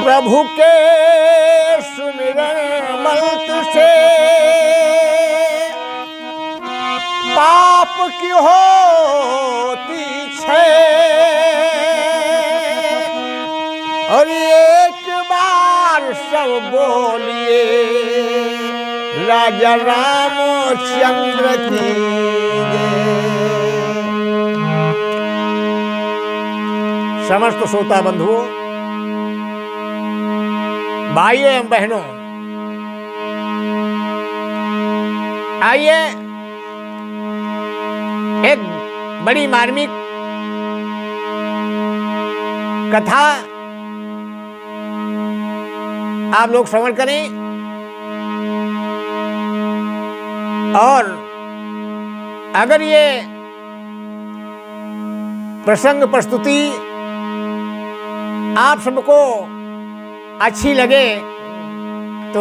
प्रभु के सुमिरन मंत्र से पाप की होती छे। और एक बार सब बोलिए राजा रामचंद्र की जय। समस्त श्रोता बंधुओं, भाइयों एवं बहनों, आइए एक बड़ी मार्मिक कथा आप लोग श्रवण करें और अगर ये प्रसंग प्रस्तुति आप सबको अच्छी लगे तो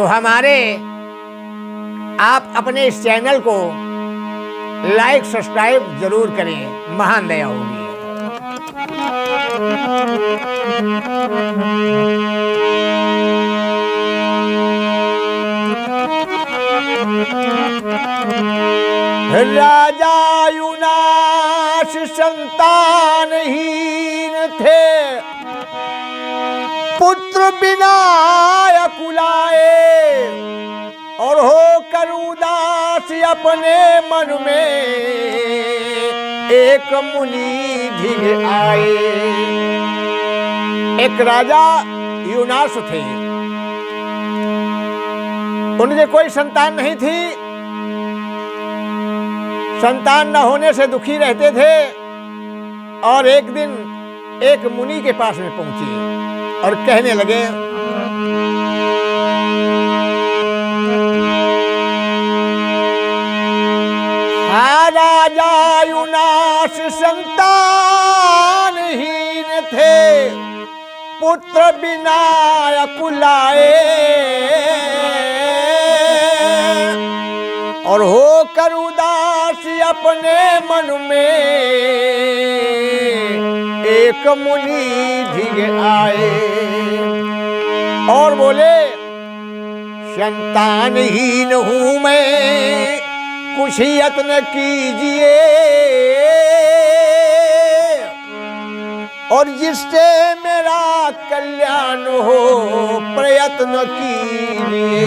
आप अपने इस चैनल को लाइक सब्सक्राइब जरूर करें, महान दया होगी। राजा युनाश संतानहीन थे, पुत्र बिना कुलाए, और होकर उदास अपने मन में एक मुनि ढिग आए। एक राजा युनाश थे, उनके कोई संतान नहीं थी, संतान न होने से दुखी रहते थे। और एक दिन एक मुनि के पास में पहुंचे और कहने लगे, राजा युनाश संतानहीन थे, पुत्र बिना कुलाए, और होकर उदास अपने मन में एक मुनि ढिग आए और बोले, संतानहीन हूं मैं, कुछ यत्न कीजिए, और जिससे मेरा कल्याण हो प्रयत्न कीजिए।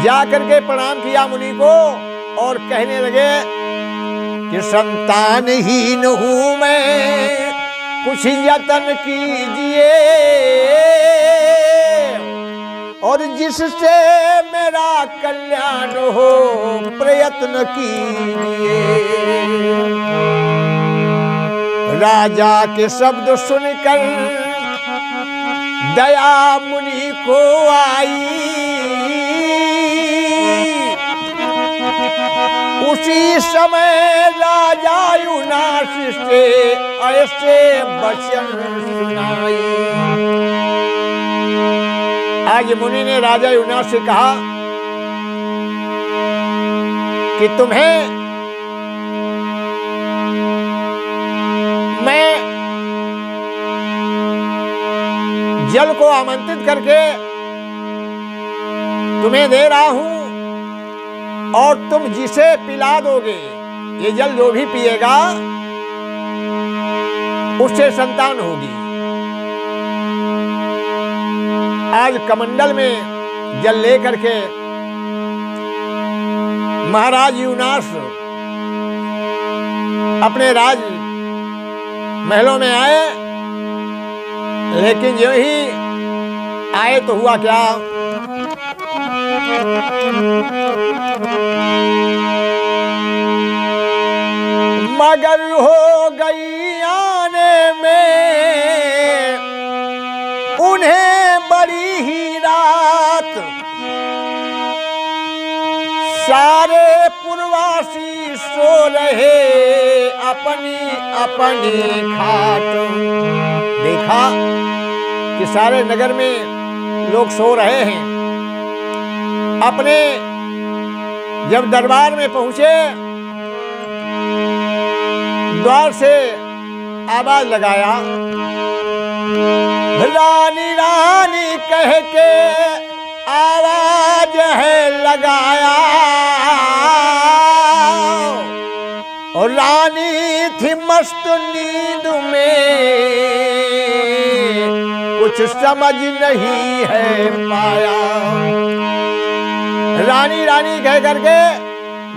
जाकर के प्रणाम किया मुनि को और कहने लगे कि संतानहीन हूं मैं, कुछ यत्न कीजिए, और जिससे मेरा कल्याण हो प्रयत्न कीजिए। राजा के शब्द सुनकर दया मुनि को आई, उसी समय राजा युनाश से ऐसे वचन सुनाई। आज मुनि ने राजा युनाश से कहा कि तुम्हें मैं जल को आमंत्रित करके तुम्हें दे रहा हूं, और तुम जिसे पिला दोगे, ये जल जो भी पिएगा उससे संतान होगी। आज कमंडल में जल लेकर के महाराज युनाश अपने राज महलों में आए, लेकिन जो ही आए तो हुआ क्या, मगर हो गई आने में उन्हें बड़ी ही रात। सारे पुरवासी सो रहे अपनी अपनी खाट। देखा कि सारे नगर में लोग सो रहे हैं। अपने जब दरबार में पहुंचे, द्वार से आवाज लगाया, रानी रानी कह के आवाज है लगाया, और रानी थी मस्त नींद में, कुछ समझ नहीं है पाया। रानी रानी कह करके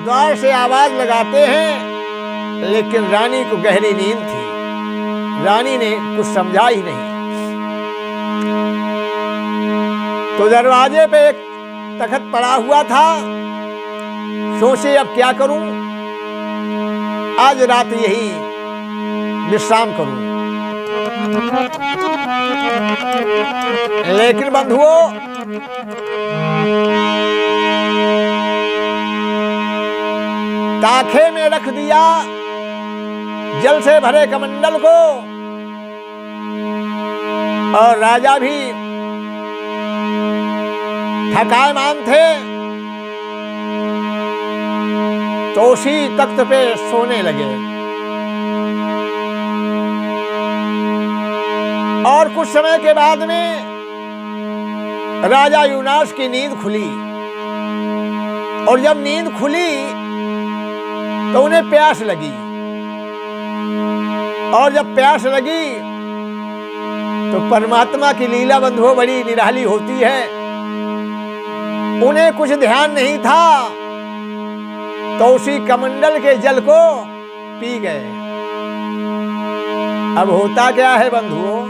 द्वार से आवाज लगाते हैं, लेकिन रानी को गहरी नींद थी, रानी ने कुछ समझा ही नहीं। तो दरवाजे पे एक तख्त पड़ा हुआ था, सोचे अब क्या करूं, आज रात यही विश्राम करूं। लेकिन बंधुओं, ताखे में रख दिया जल से भरे कमंडल को, और राजा भी थकायमान थे, तो उसी तख्त पे सोने लगे। और कुछ समय के बाद में राजा यूनास की नींद खुली, और जब नींद खुली तो उन्हें प्यास लगी, और जब प्यास लगी तो परमात्मा की लीला बंधुओं बड़ी निराली होती है। उन्हें कुछ ध्यान नहीं था, तो उसी कमंडल के जल को पी गए। अब होता क्या है बंधुओं,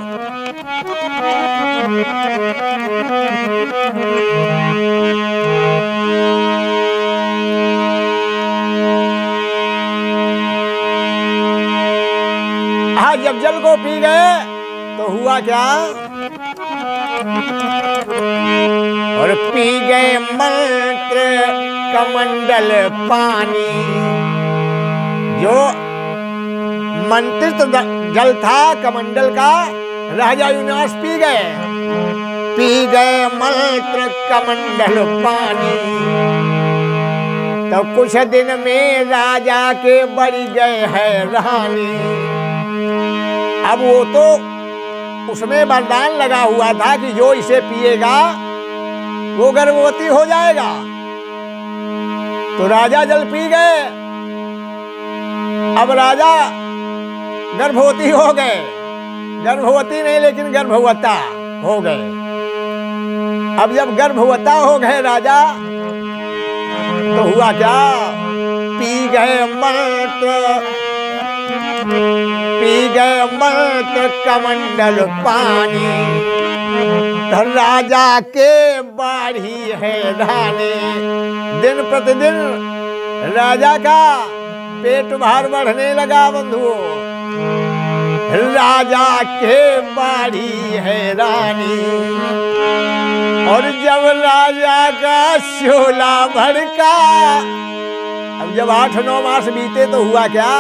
आज जब जल को पी गए तो हुआ क्या, और पी गए मंत्र कमंडल पानी। जो मंत्रित जल था कमंडल का, राजा यूनास पी गए मंत्र कमंडल पानी। तो कुछ दिन में राजा के बढ़ गए हैरानी। अब वो तो उसमें वरदान लगा हुआ था कि जो इसे पिएगा वो गर्भवती हो जाएगा। तो राजा जल पी गए, अब राजा गर्भवती हो गए, गर्भवती नहीं लेकिन गर्भवता हो गए। अब जब गर्भवता हो गए राजा, तो हुआ क्या, पी गए मंत्र कमंडल पानी। तो राजा के बाढ़ी है रानी। दिन प्रतिदिन राजा का पेट भार बढ़ने लगा बंधुओं। राजा के बाढ़ी है रानी। और जब राजा का शोला भड़का, अब जब 8-9 मास बीते तो हुआ क्या,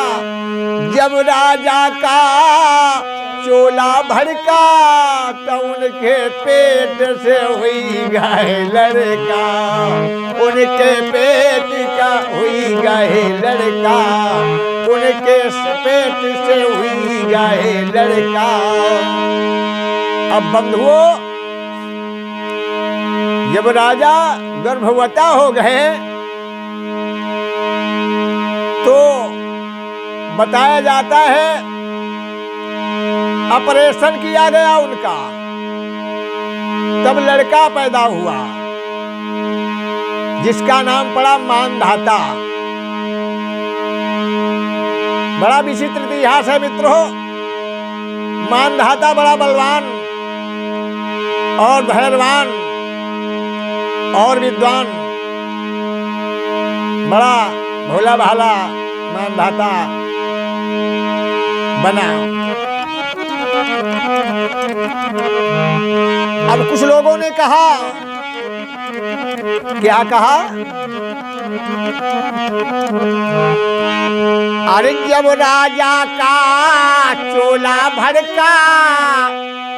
जब राजा का चोला भड़का तो उनके पेट से हुई गए लड़का, उनके पेट का हुई गए लड़का, उनके पेट से हुई गए लड़का। अब बंधुओं, जब राजा गर्भवता हो गए तो बताया जाता है ऑपरेशन किया गया उनका, तब लड़का पैदा हुआ जिसका नाम पड़ा मानधाता। बड़ा विचित्र इतिहास है मित्रों। मानधाता बड़ा बलवान और धैर्यवान और विद्वान, बड़ा भोला भाला मानधाता बना। अब कुछ लोगों ने कहा, क्या कहा, अरे जब राजा का चोला भड़का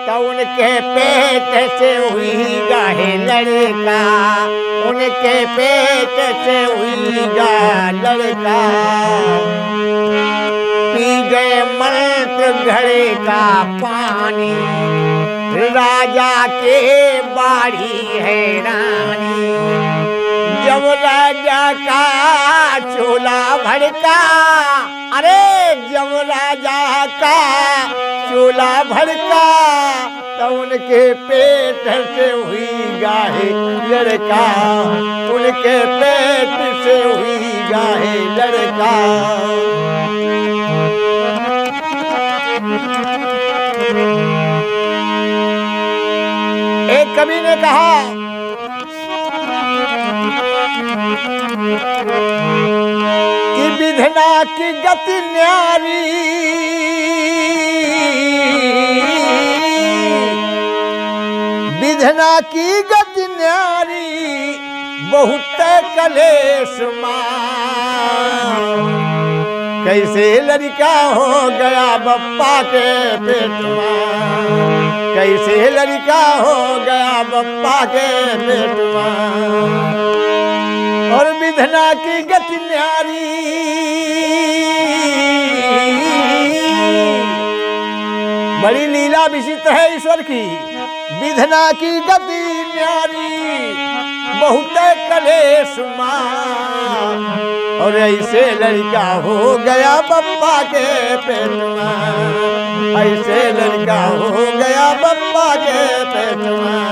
तो उनके पेट से हुई गए लड़का, उनके पेट से हुई गा लड़का। पी गए मंत्र घड़े का पानी, राजा के बाड़ी है रानी, जब राजा का चूल्हा भड़का, अरे जब राजा का चूल्हा भड़का, तो उनके पेट से हुई गाहे लड़का, उनके पेट से हुई गाहे लड़का। एक कवि ने कहा कि विधना की गति न्यारी, विधना की गति न्यारी, बहुत कलेश मां। कैसे लड़का हो गया बप्पा के पेट में, कैसे लड़का हो गया बप्पा के पेट में। और विधना की गति न्यारी, बड़ी लीला विचित्र है ईश्वर की। विधना की गति न्यारी, बहुत कलेश मां। और ऐसे लड़का हो गया बप्पा के पेट में, ऐसे लड़का हो गया बप्पा के पेट में,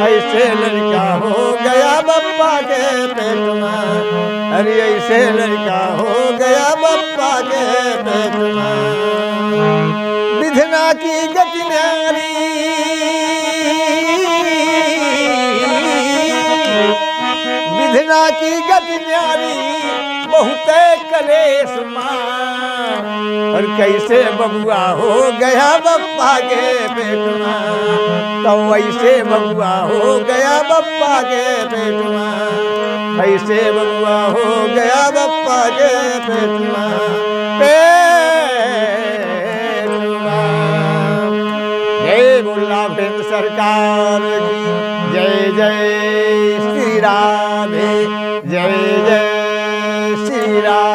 ऐसे लड़का हो गया बप्पा के पेट में, अरे ऐसे लड़का हो गया बप्पा के पेट में। विधना की गति न्यारी, विधना की गति न्यारी, बहुत कलेश मां। और कैसे बबुआ हो गया बप्पा के पेट में, तो ऐसे बबुआ हो गया बप्पा के पेट में, ऐसे बबुआ हो गया बप्पा के पेट में, पेट में। जय बोला बिंद सरकार की जय जय श्री राधे, जय जय श्री राधे।